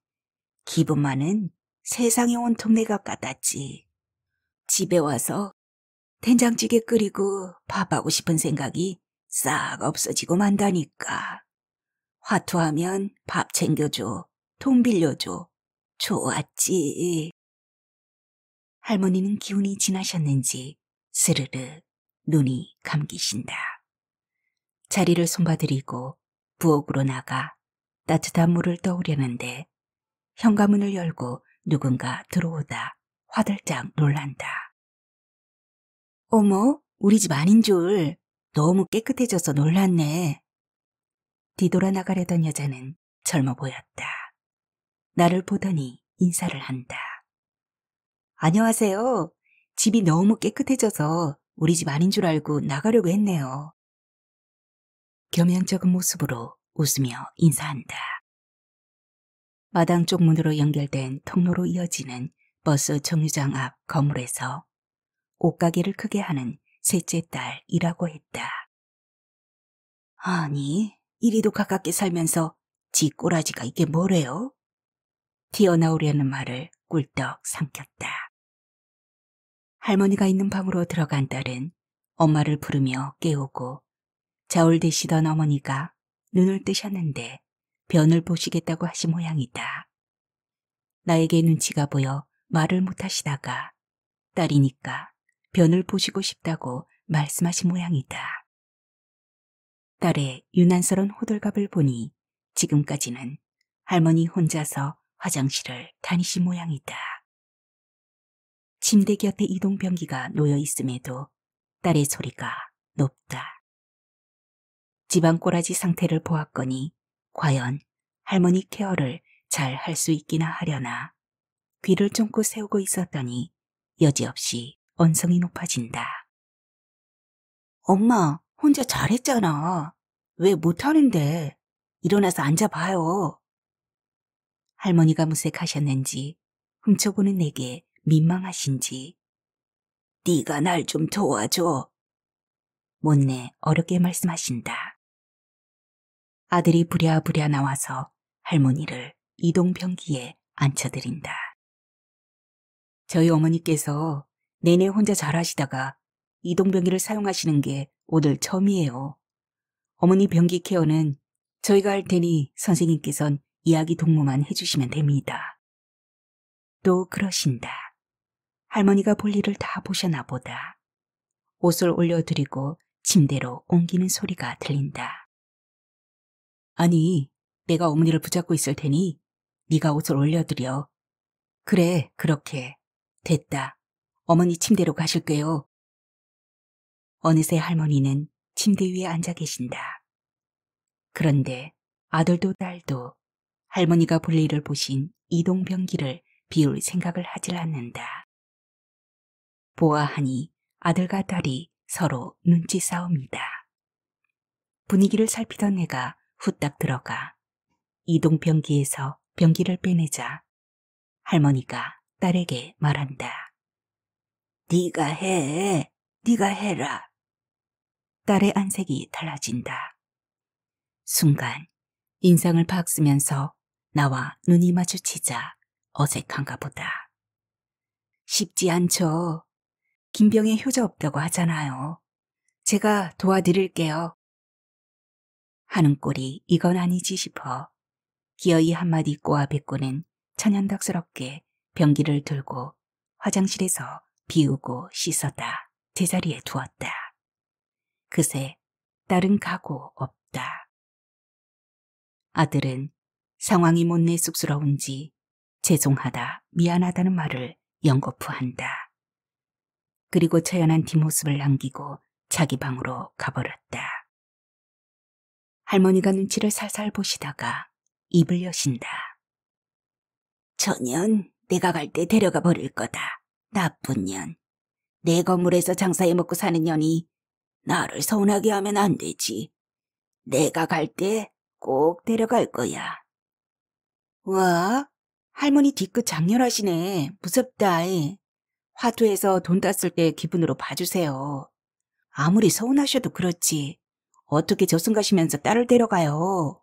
기분만은 세상에 온통 내 것 같았지. 집에 와서 된장찌개 끓이고 밥하고 싶은 생각이 싹 없어지고 만다니까. 화투하면 밥 챙겨줘, 돈 빌려줘. 좋았지. 할머니는 기운이 지나셨는지 스르르 눈이 감기신다. 자리를 손봐드리고 부엌으로 나가 따뜻한 물을 떠오려는데 현관문을 열고 누군가 들어오다 화들짝 놀란다. 어머, 우리 집 아닌 줄. 너무 깨끗해져서 놀랐네. 뒤돌아 나가려던 여자는 젊어 보였다. 나를 보더니 인사를 한다. 안녕하세요. 집이 너무 깨끗해져서 우리 집 아닌 줄 알고 나가려고 했네요. 겸양쩍은 모습으로 웃으며 인사한다. 마당 쪽 문으로 연결된 통로로 이어지는 버스 정류장 앞 건물에서 옷가게를 크게 하는 셋째 딸이라고 했다. 아니, 이리도 가깝게 살면서 지 꼬라지가 이게 뭐래요? 튀어나오려는 말을 꿀떡 삼켰다. 할머니가 있는 방으로 들어간 딸은 엄마를 부르며 깨우고 자울대시던 어머니가 눈을 뜨셨는데 변을 보시겠다고 하신 모양이다. 나에게 눈치가 보여 말을 못하시다가 딸이니까 변을 보시고 싶다고 말씀하신 모양이다. 딸의 유난스런 호들갑을 보니 지금까지는 할머니 혼자서 화장실을 다니신 모양이다. 침대 곁에 이동변기가 놓여 있음에도 딸의 소리가 높다. 집안 꼬라지 상태를 보았거니 과연 할머니 케어를 잘 할 수 있기나 하려나 귀를 쫑긋 세우고 있었더니 여지없이 언성이 높아진다. 엄마, 혼자 잘했잖아. 왜 못하는데? 일어나서 앉아봐요. 할머니가 무색하셨는지 훔쳐보는 내게 민망하신지 네가 날 좀 도와줘. 못내 어렵게 말씀하신다. 아들이 부랴부랴 나와서 할머니를 이동변기에 앉혀드린다. 저희 어머니께서 내내 혼자 잘하시다가 이동변기를 사용하시는 게 오늘 처음이에요. 어머니 변기 케어는 저희가 할 테니 선생님께선 이야기 동무만 해주시면 됩니다. 또 그러신다. 할머니가 볼 일을 다 보셨나 보다. 옷을 올려드리고 침대로 옮기는 소리가 들린다. 아니, 내가 어머니를 붙잡고 있을 테니 네가 옷을 올려드려. 그래, 그렇게. 됐다. 어머니 침대로 가실게요. 어느새 할머니는 침대 위에 앉아 계신다. 그런데 아들도 딸도 할머니가 볼 일을 보신 이동변기를 비울 생각을 하질 않는다. 보아하니 아들과 딸이 서로 눈치 싸움이다. 분위기를 살피던 내가 후딱 들어가 이동변기에서 변기를 빼내자 할머니가 딸에게 말한다. 네가 해. 네가 해라. 딸의 안색이 달라진다. 순간 인상을 파악 쓰면서 나와 눈이 마주치자 어색한가 보다. 쉽지 않죠. 김병에 효자 없다고 하잖아요. 제가 도와드릴게요. 하는 꼴이 이건 아니지 싶어 기어이 한마디 꼬아 뱉고는 천연덕스럽게 변기를 들고 화장실에서 비우고 씻어다 제자리에 두었다. 그새 딸은 가고 없다. 아들은 상황이 못내 쑥스러운지 죄송하다, 미안하다는 말을 연거푸한다. 그리고 처연한 뒷모습을 남기고 자기 방으로 가버렸다. 할머니가 눈치를 살살 보시다가 입을 여신다. 저년 내가 갈 때 데려가 버릴 거다. 나쁜 년. 내 건물에서 장사해 먹고 사는 년이 나를 서운하게 하면 안 되지. 내가 갈 때 꼭 데려갈 거야. 와, 할머니 뒤끝 장렬하시네. 무섭다. 화투에서 돈 땄을 때 기분으로 봐주세요. 아무리 서운하셔도 그렇지. 어떻게 저승 가시면서 딸을 데려가요.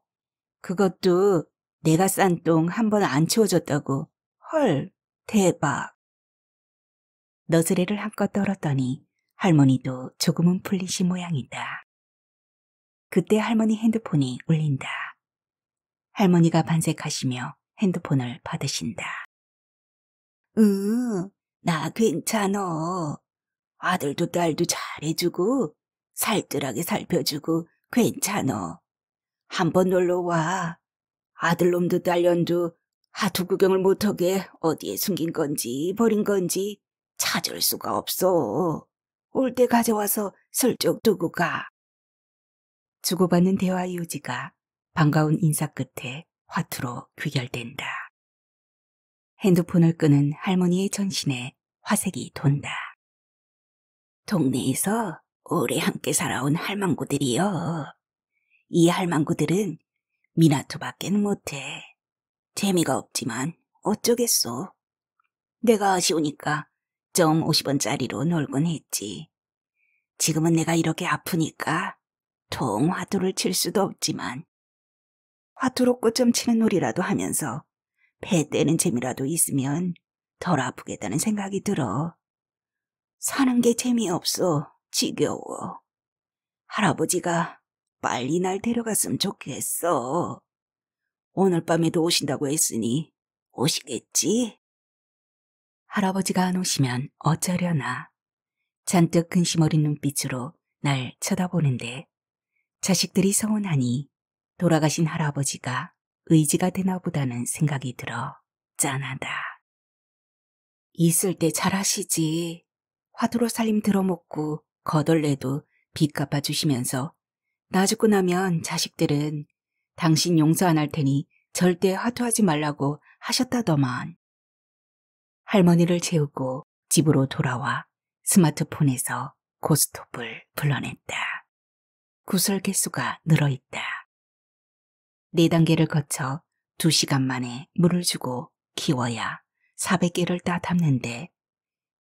그것도 내가 싼 똥 한 번 안 치워줬다고. 헐, 대박. 너스레를 한껏 떨었더니 할머니도 조금은 풀리신 모양이다. 그때 할머니 핸드폰이 울린다. 할머니가 반색하시며 핸드폰을 받으신다. 나 괜찮어. 아들도 딸도 잘해주고 살뜰하게 살펴주고 괜찮어. 한번 놀러와. 아들놈도 딸년도 하투 구경을 못하게 어디에 숨긴 건지 버린 건지 찾을 수가 없어. 올 때 가져와서 슬쩍 두고 가. 주고받는 대화 유지가 반가운 인사 끝에 화투로 귀결된다. 핸드폰을 끄는 할머니의 전신에 화색이 돈다. 동네에서 오래 함께 살아온 할망구들이여. 이 할망구들은 미나토밖에는 못해. 재미가 없지만 어쩌겠소. 내가 아쉬우니까 좀 50원짜리로 놀곤 했지. 지금은 내가 이렇게 아프니까 통 화투를 칠 수도 없지만 화투로 꽃좀 치는 놀이라도 하면서 배 떼는 재미라도 있으면 덜 아프겠다는 생각이 들어. 사는 게 재미없어. 지겨워. 할아버지가 빨리 날 데려갔으면 좋겠어. 오늘 밤에도 오신다고 했으니 오시겠지? 할아버지가 안 오시면 어쩌려나. 잔뜩 근심 어린 눈빛으로 날 쳐다보는데 자식들이 서운하니 돌아가신 할아버지가 의지가 되나 보다는 생각이 들어 짠하다. 있을 때 잘하시지. 화두로 살림 들어먹고 거덜내도 빚 갚아주시면서 나 죽고 나면 자식들은 당신 용서 안 할 테니 절대 화투하지 말라고 하셨다더만. 할머니를 재우고 집으로 돌아와 스마트폰에서 고스톱을 불러냈다. 구설 개수가 늘어있다. 4단계를 거쳐 2시간 만에 물을 주고 키워야 400개를 따 담는데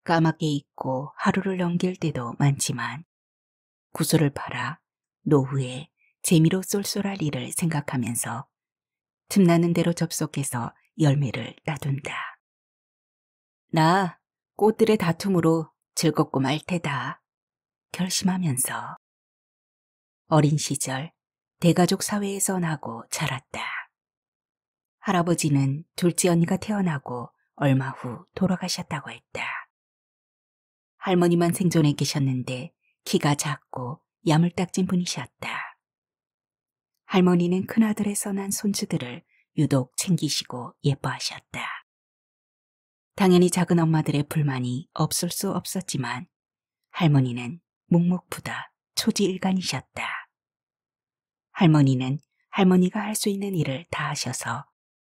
까맣게 잊고 하루를 넘길 때도 많지만 구슬을 팔아 노후에 재미로 쏠쏠할 일을 생각하면서 틈나는 대로 접속해서 열매를 따둔다. 나 꽃들의 다툼으로 즐겁고 말 테다. 결심하면서 어린 시절 대가족 사회에서 나고 자랐다. 할아버지는 둘째 언니가 태어나고 얼마 후 돌아가셨다고 했다. 할머니만 생존해 계셨는데 키가 작고 야물딱진 분이셨다. 할머니는 큰아들에서 난 손주들을 유독 챙기시고 예뻐하셨다. 당연히 작은 엄마들의 불만이 없을 수 없었지만 할머니는 묵묵부다 초지일관이셨다. 할머니는 할머니가 할 수 있는 일을 다 하셔서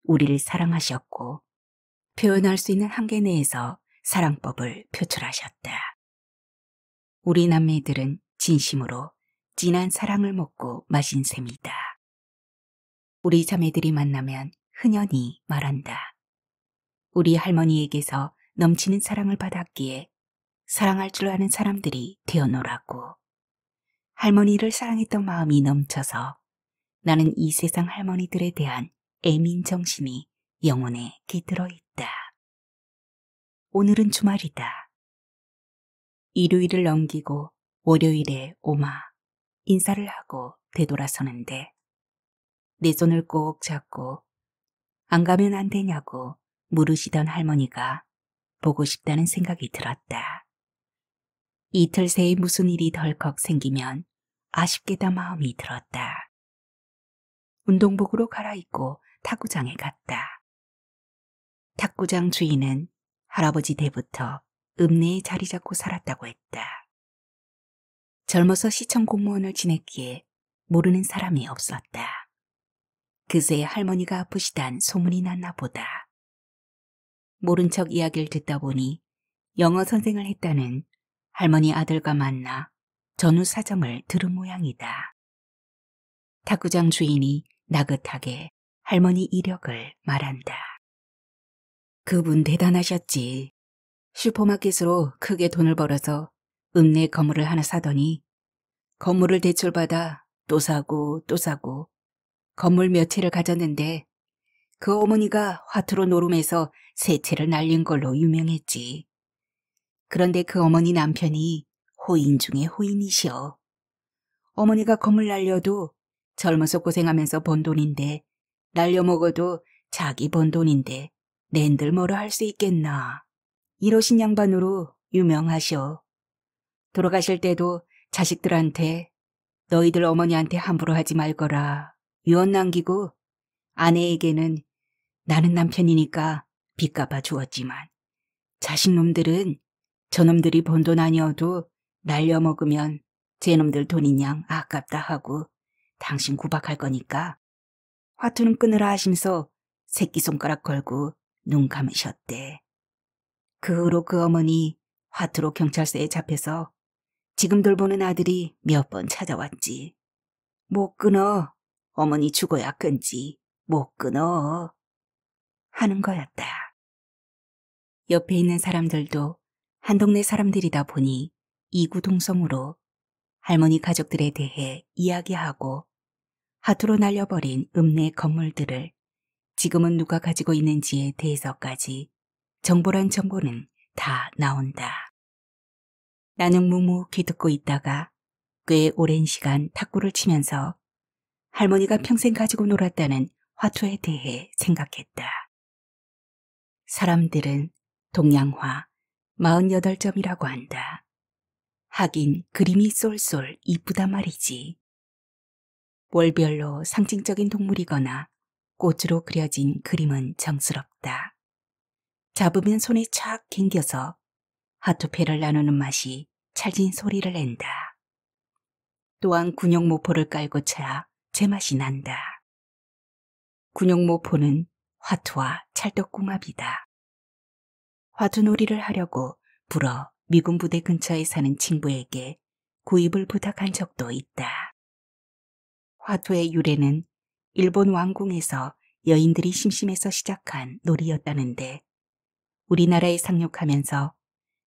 우리를 사랑하셨고 표현할 수 있는 한계 내에서 사랑법을 표출하셨다. 우리 남매들은 진심으로 진한 사랑을 먹고 마신 셈이다. 우리 자매들이 만나면 흔연히 말한다. 우리 할머니에게서 넘치는 사랑을 받았기에 사랑할 줄 아는 사람들이 되어노라고. 할머니를 사랑했던 마음이 넘쳐서 나는 이 세상 할머니들에 대한 애민 정신이 영혼에 깃들어 있다. 오늘은 주말이다. 일요일을 넘기고 월요일에 오마 인사를 하고 되돌아서는데 내 손을 꼭 잡고 안 가면 안 되냐고 물으시던 할머니가 보고 싶다는 생각이 들었다. 이틀 새에 무슨 일이 덜컥 생기면 아쉽겠다 마음이 들었다. 운동복으로 갈아입고 탁구장에 갔다. 탁구장 주인은 할아버지 때부터 읍내에 자리 잡고 살았다고 했다. 젊어서 시청 공무원을 지냈기에 모르는 사람이 없었다. 그새 할머니가 아프시단 소문이 났나 보다. 모른 척 이야기를 듣다 보니 영어 선생을 했다는 할머니 아들과 만나 전후 사정을 들은 모양이다. 탁구장 주인이 나긋하게 할머니 이력을 말한다. 그분 대단하셨지. 슈퍼마켓으로 크게 돈을 벌어서 읍내 건물을 하나 사더니 건물을 대출받아 또 사고 또 사고 건물 몇 채를 가졌는데 그 어머니가 화투로 노름해서 세 채를 날린 걸로 유명했지. 그런데 그 어머니 남편이 호인 중에 호인이시여. 어머니가 건물 날려도 젊어서 고생하면서 번 돈인데 날려먹어도 자기 번 돈인데 낸들 뭐라 할 수 있겠나. 이러신 양반으로 유명하셔. 돌아가실 때도 자식들한테 너희들 어머니한테 함부로 하지 말거라 유언 남기고 아내에게는 나는 남편이니까 빚 갚아 주었지만 자식놈들은 저놈들이 번 돈 아니어도 날려먹으면 제놈들 돈인 양 아깝다 하고 당신 구박할 거니까 화투는 끊으라 하시면서 새끼손가락 걸고 눈 감으셨대. 그 후로 그 어머니 화투로 경찰서에 잡혀서 지금 돌보는 아들이 몇 번 찾아왔지. 못 끊어. 어머니 죽어야 끊지. 못 끊어. 하는 거였다. 옆에 있는 사람들도 한 동네 사람들이다 보니 이구동성으로 할머니 가족들에 대해 이야기하고 화투로 날려버린 읍내 건물들을 지금은 누가 가지고 있는지에 대해서까지 정보란 정보는 다 나온다. 나는 묵묵히 듣고 있다가 꽤 오랜 시간 탁구를 치면서 할머니가 평생 가지고 놀았다는 화투에 대해 생각했다. 사람들은 동양화 48점이라고 한다. 하긴 그림이 쏠쏠 이쁘단 말이지. 월별로 상징적인 동물이거나 꽃으로 그려진 그림은 정스럽다. 잡으면 손에 착 갱겨서 화투패를 나누는 맛이 찰진 소리를 낸다. 또한 군용모포를 깔고 쳐야 제맛이 난다. 군용모포는 화투와 찰떡궁합이다. 화투놀이를 하려고 불어 미군 부대 근처에 사는 친구에게 구입을 부탁한 적도 있다. 화투의 유래는 일본 왕궁에서 여인들이 심심해서 시작한 놀이였다는데 우리나라에 상륙하면서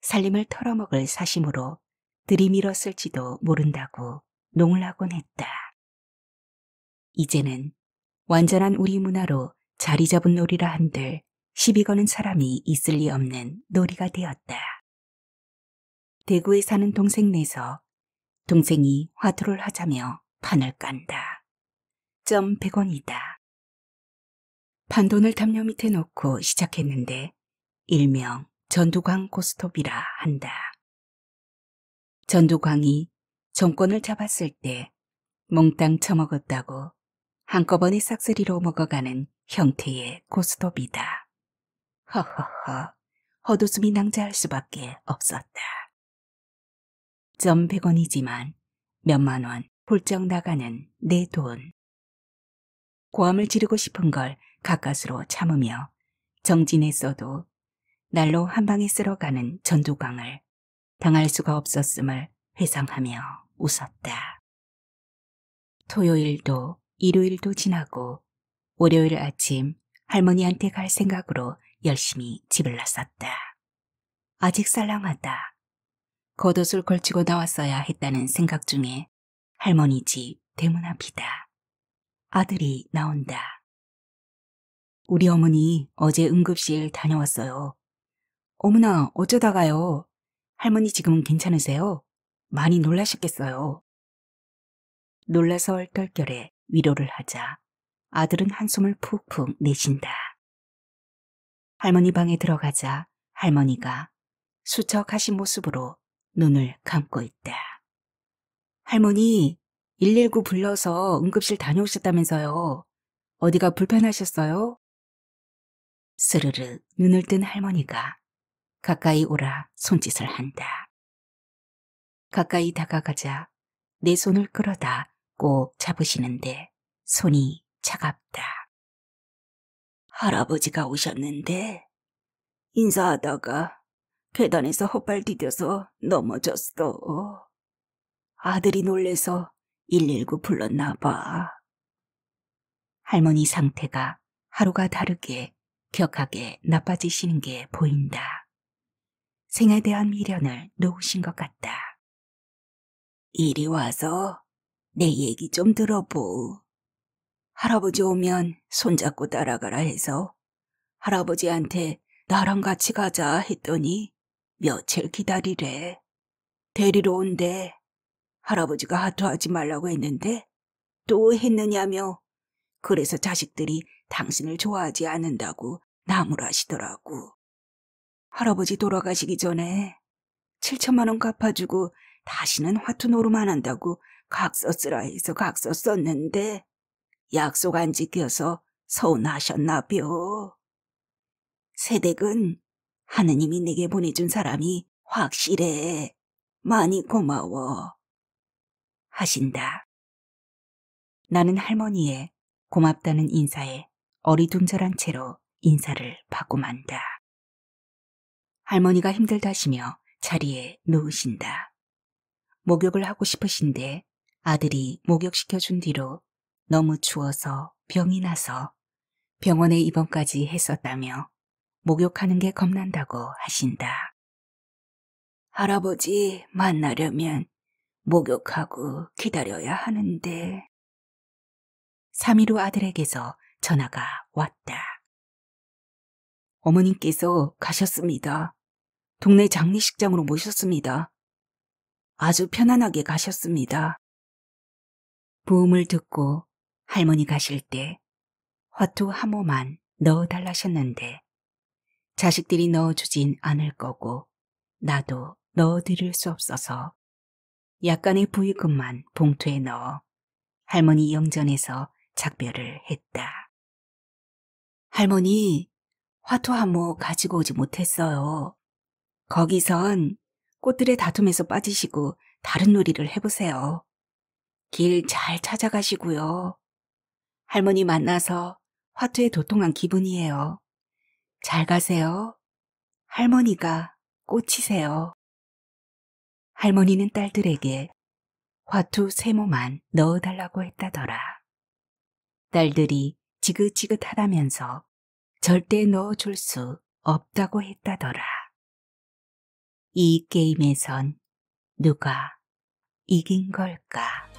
살림을 털어먹을 사심으로 들이밀었을지도 모른다고 농을 하곤 했다. 이제는 완전한 우리 문화로 자리 잡은 놀이라 한들 시비 거는 사람이 있을 리 없는 놀이가 되었다. 대구에 사는 동생네서 동생이 화투를 하자며 판을 깐다. 점 100원이다. 판돈을 담요 밑에 놓고 시작했는데 일명 전두광 고스톱이라 한다. 전두광이 정권을 잡았을 때 몽땅 처먹었다고 한꺼번에 싹쓸이로 먹어가는 형태의 고스톱이다. 허허허, 헛웃음이 낭자할 수밖에 없었다. 점 100원이지만 몇만 원 훌쩍 나가는 내 돈. 고함을 지르고 싶은 걸 가까스로 참으며 정진했어도 날로 한 방에 쓸어가는 전두광을 당할 수가 없었음을 회상하며 웃었다. 토요일도 일요일도 지나고 월요일 아침 할머니한테 갈 생각으로 열심히 집을 나섰다. 아직 쌀랑하다. 겉옷을 걸치고 나왔어야 했다는 생각 중에 할머니 집 대문 앞이다. 아들이 나온다. 우리 어머니 어제 응급실 다녀왔어요. 어머나 어쩌다가요? 할머니 지금은 괜찮으세요? 많이 놀라셨겠어요. 놀라서 얼떨결에 위로를 하자 아들은 한숨을 푹푹 내쉰다. 할머니 방에 들어가자 할머니가 수척하신 모습으로 눈을 감고 있다. 할머니 119 불러서 응급실 다녀오셨다면서요. 어디가 불편하셨어요? 스르르 눈을 뜬 할머니가 가까이 오라 손짓을 한다. 가까이 다가가자 내 손을 끌어다 꼭 잡으시는데 손이 차갑다. 할아버지가 오셨는데 인사하다가 계단에서 헛발 디뎌서 넘어졌어. 아들이 놀래서 119 불렀나 봐. 할머니 상태가 하루가 다르게 격하게 나빠지시는 게 보인다. 생에 대한 미련을 놓으신 것 같다. 이리 와서 내 얘기 좀 들어보. 할아버지 오면 손잡고 따라가라 해서 할아버지한테 나랑 같이 가자 했더니 며칠 기다리래. 데리러 온대. 할아버지가 하토하지 말라고 했는데 또 했느냐며. 그래서 자식들이 당신을 좋아하지 않는다고 나무라시더라고. 할아버지 돌아가시기 전에 7천만 원 갚아주고 다시는 화투 노름 안 한다고 각서 쓰라 해서 각서 썼는데 약속 안 지켜서 서운하셨나벼. 세댁은 하느님이 내게 보내준 사람이 확실해. 많이 고마워. 하신다. 나는 할머니의 고맙다는 인사에 어리둥절한 채로 인사를 받고 만다. 할머니가 힘들다시며 자리에 누우신다. 목욕을 하고 싶으신데 아들이 목욕시켜준 뒤로 너무 추워서 병이 나서 병원에 입원까지 했었다며 목욕하는 게 겁난다고 하신다. 할아버지 만나려면 목욕하고 기다려야 하는데. 3일 후 아들에게서 전화가 왔다. 어머님께서 가셨습니다. 동네 장례식장으로 모셨습니다. 아주 편안하게 가셨습니다. 부음을 듣고 할머니 가실 때 화투 한 모만 넣어달라셨는데 자식들이 넣어주진 않을 거고 나도 넣어드릴 수 없어서 약간의 부의금만 봉투에 넣어 할머니 영전에서 작별을 했다. 할머니, 화투 한 모 가지고 오지 못했어요. 거기선 꽃들의 다툼에서 빠지시고 다른 놀이를 해보세요. 길 잘 찾아가시고요. 할머니 만나서 화투에 도통한 기분이에요. 잘 가세요. 할머니가 꽃이세요. 할머니는 딸들에게 화투 3모만 넣어달라고 했다더라. 딸들이 지긋지긋하다면서 절대 넣어줄 수 없다고 했다더라. 이 게임에선 누가 이긴 걸까?